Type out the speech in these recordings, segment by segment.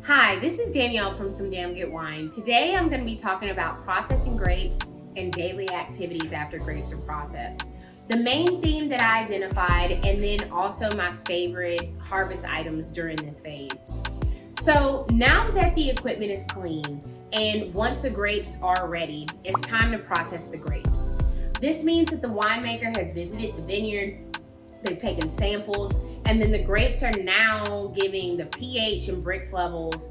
Hi, this is Danielle from Some Damn Good Wine. Today I'm going to be talking about processing grapes and daily activities after grapes are processed. The main theme that I identified, and then also my favorite harvest items during this phase. So now that the equipment is clean and once the grapes are ready, it's time to process the grapes. This means that the winemaker has visited the vineyard, they've taken samples, and then the grapes are now giving the pH and Brix levels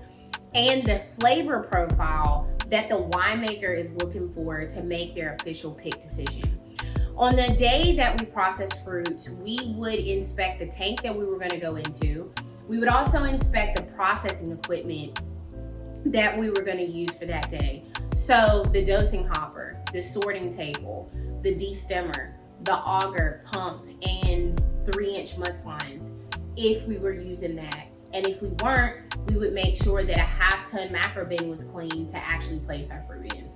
and the flavor profile that the winemaker is looking for to make their official pick decision. On the day that we process fruit, we would inspect the tank that we were going to go into. We would also inspect the processing equipment that we were going to use for that day. So the dosing hopper, the sorting table, the destemmer, the auger, pump, and 3-inch musklines, if we were using that. And if we weren't, we would make sure that a half-ton macro bin was clean to actually place our fruit in.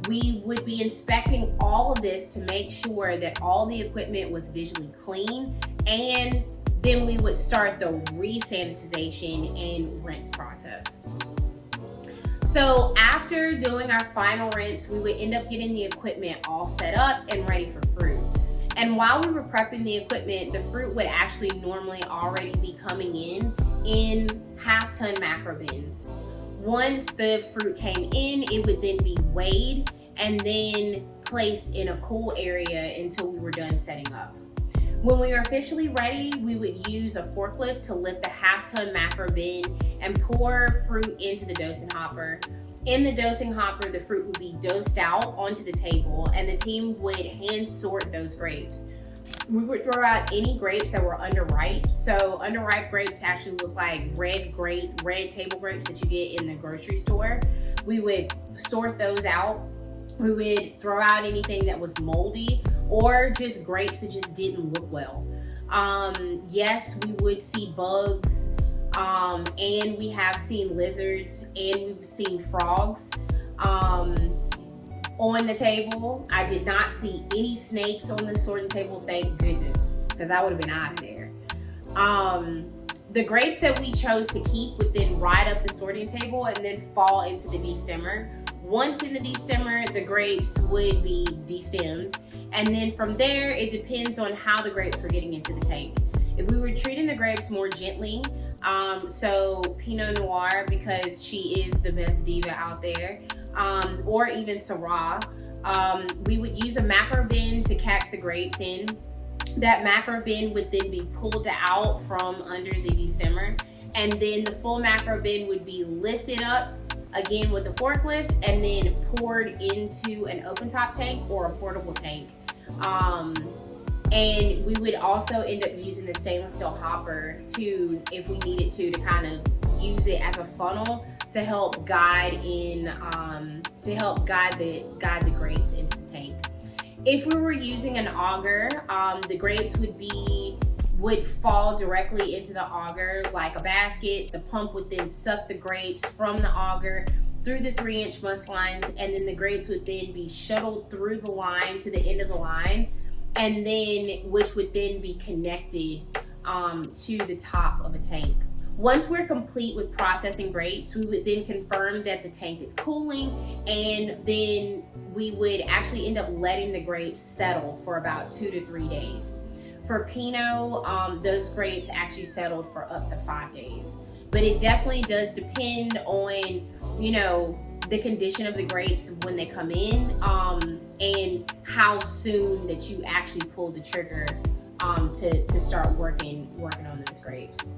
We would be inspecting all of this to make sure that all the equipment was visually clean, and then we would start the resanitization and rinse process. So after doing our final rinse, we would end up getting the equipment all set up and ready for fruit. And while we were prepping the equipment, the fruit would actually normally already be coming in half-ton macro bins. Once the fruit came in, it would then be weighed and then placed in a cool area until we were done setting up. When we were officially ready, we would use a forklift to lift the half-ton macro bin and pour fruit into the dosing hopper. In the dosing hopper, the fruit would be dosed out onto the table, and the team would hand sort those grapes. We would throw out any grapes that were underripe. So underripe grapes actually look like red table grapes that you get in the grocery store. We would sort those out. We would throw out anything that was moldy or just grapes that just didn't look well. Yes, we would see bugs, and we have seen lizards, and we've seen frogs on the table. I did not see any snakes on the sorting table, thank goodness, because I would have been out of there. The grapes that we chose to keep would then ride up the sorting table and then fall into the destemmer. Once in the destemmer, the grapes would be destemmed, and then from there, it depends on how the grapes were getting into the tank. If we were treating the grapes more gently, so Pinot Noir, because she is the best diva out there, or even Syrah, we would use a macro bin to catch the grapes in. That macro bin would then be pulled out from under the destemmer, and then the full macro bin would be lifted up again with a forklift and then poured into an open top tank or a portable tank. And we would also end up using the stainless steel hopper to, if we needed to kind of use it as a funnel to help guide the grapes into the tank. If we were using an auger, the grapes would fall directly into the auger like a basket. The pump would then suck the grapes from the auger through the 3-inch musklines, and then the grapes would then be shuttled through the line to the end of the line, and then which would then be connected to the top of a tank. Once we're complete with processing grapes, we would then confirm that the tank is cooling, and then we would actually end up letting the grapes settle for about 2 to 3 days. For Pinot, those grapes actually settled for up to 5 days. But it definitely does depend on, the condition of the grapes when they come in, and how soon that you actually pull the trigger to start working on those grapes.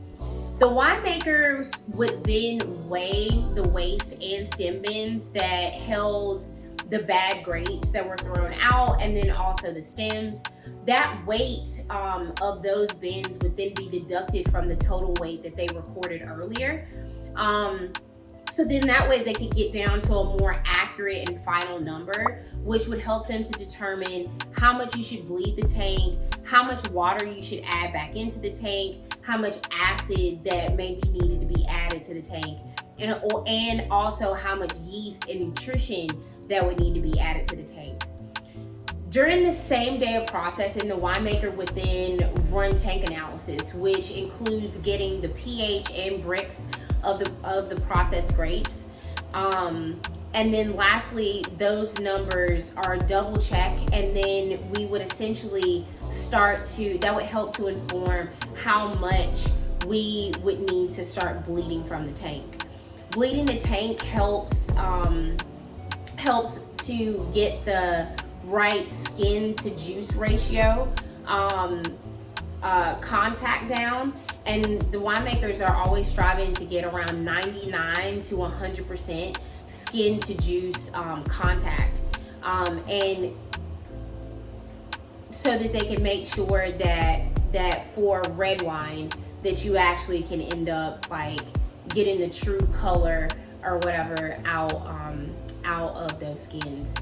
The winemakers would then weigh the waste and stem bins that held the bad grapes that were thrown out, and then also the stems. That weight of those bins would then be deducted from the total weight that they recorded earlier. So then that way they could get down to a more accurate and final number, which would help them to determine how much you should bleed the tank, how much water you should add back into the tank, how much acid that maybe needed to be added to the tank, and also how much yeast and nutrition that would need to be added to the tank. During the same day of processing, the winemaker would then run tank analysis, which includes getting the pH and Brix of the processed grapes. And then lastly, those numbers are double check, and then we would essentially that would help to inform how much we would need to start bleeding from the tank. Bleeding the tank helps to get the right skin to juice ratio, contact down, and the winemakers are always striving to get around 99 to 100% skin to juice contact, and so that they can make sure that for red wine that you actually can end up like getting the true color or whatever out of those skins.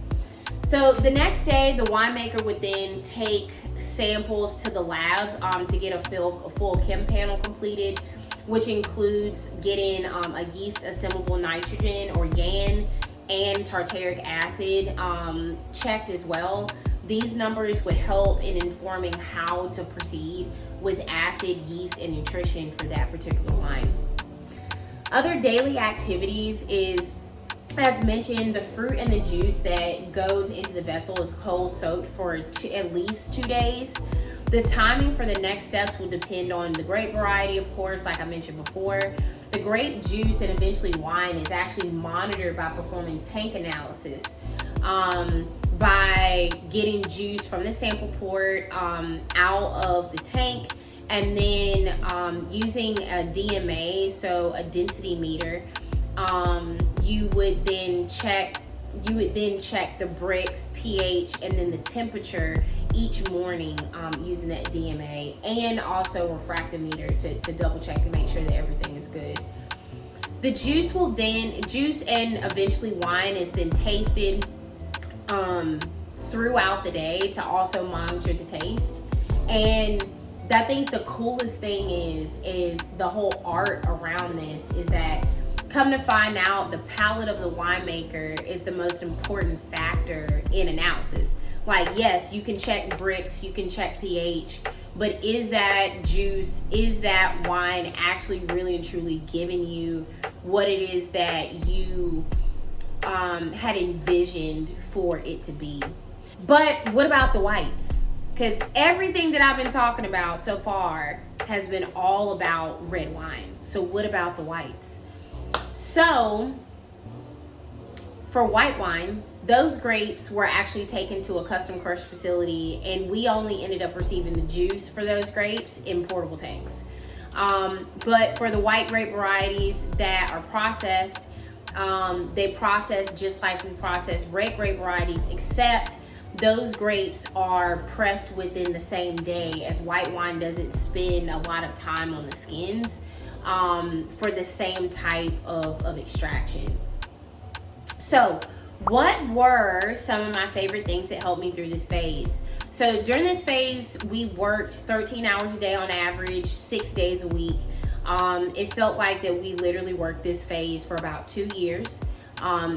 So the next day, the winemaker would then take samples to the lab to get a full chem panel completed, which includes getting a yeast assimilable nitrogen, or YAN, and tartaric acid checked as well. These numbers would help in informing how to proceed with acid, yeast, and nutrition for that particular wine. Other daily activities is, as mentioned, the fruit and the juice that goes into the vessel is cold soaked for at least 2 days. The timing for the next steps will depend on the grape variety, of course, like I mentioned before. The grape juice and eventually wine is actually monitored by performing tank analysis, by getting juice from the sample port out of the tank, and then using a DMA, so a density meter. You would then check the brix, pH, and then the temperature each morning using that DMA, and also a refractometer to double check to make sure that everything is good. The juice and eventually wine is then tasted throughout the day to also monitor the taste. And I think the coolest thing is the whole art around this is that, come to find out, the palate of the winemaker is the most important factor in analysis. Like, yes, you can check brix, you can check pH, but is that juice, is that wine actually really and truly giving you what it is that you had envisioned for it to be? But what about the whites? Because everything that I've been talking about so far has been all about red wine. So what about the whites? So, for white wine, those grapes were actually taken to a custom crush facility, and we only ended up receiving the juice for those grapes in portable tanks. But for the white grape varieties that are processed, they process just like we process red grape varieties, except those grapes are pressed within the same day, as white wine doesn't spend a lot of time on the skins. For the same type of extraction. So what were some of my favorite things that helped me through this phase? So during this phase, we worked 13 hours a day on average, 6 days a week. It felt like that we literally worked this phase for about 2 years,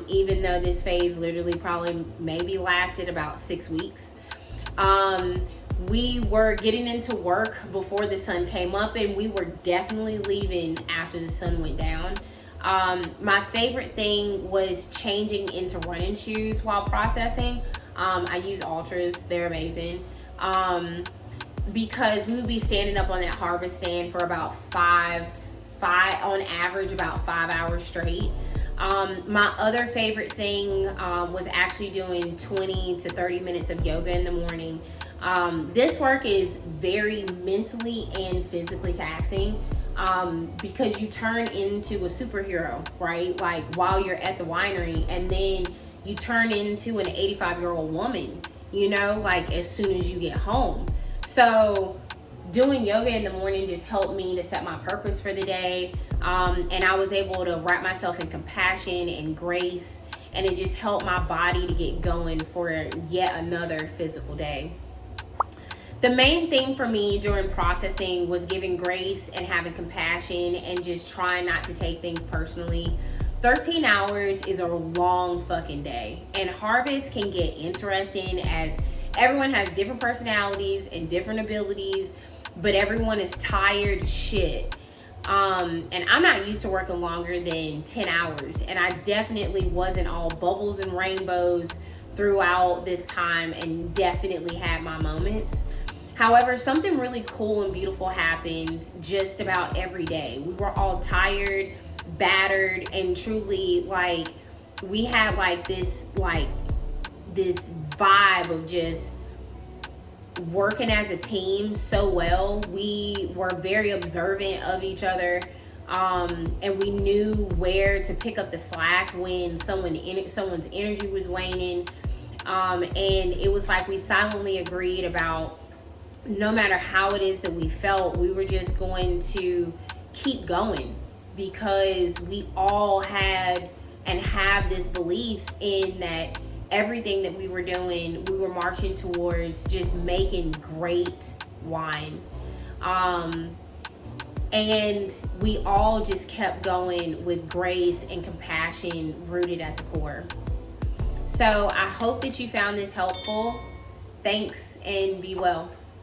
even though this phase literally probably maybe lasted about 6 weeks. We were getting into work before the sun came up, and we were definitely leaving after the sun went down. My favorite thing was changing into running shoes while processing. I use Ultras, they're amazing. Because we would be standing up on that harvest stand for about on average about 5 hours straight. My other favorite thing was actually doing 20 to 30 minutes of yoga in the morning. This work is very mentally and physically taxing, because you turn into a superhero, right? Like while you're at the winery, and then you turn into an 85-year-old woman, like as soon as you get home. So doing yoga in the morning just helped me to set my purpose for the day. And I was able to wrap myself in compassion and grace, and it just helped my body to get going for yet another physical day. The main thing for me during processing was giving grace and having compassion and just trying not to take things personally. 13 hours is a long fucking day, and harvest can get interesting as everyone has different personalities and different abilities, but everyone is tired as shit. And I'm not used to working longer than 10 hours. And I definitely wasn't all bubbles and rainbows throughout this time, and definitely had my moments. However, something really cool and beautiful happened just about every day. We were all tired, battered, and truly like we had this vibe of just working as a team so well. We were very observant of each other, and we knew where to pick up the slack when someone's energy was waning. And it was like we silently agreed about, no matter how it is that we felt, we were just going to keep going, because we all had and have this belief in that everything that we were doing, we were marching towards just making great wine. And we all just kept going with grace and compassion rooted at the core. So I hope that you found this helpful. Thanks, and be well.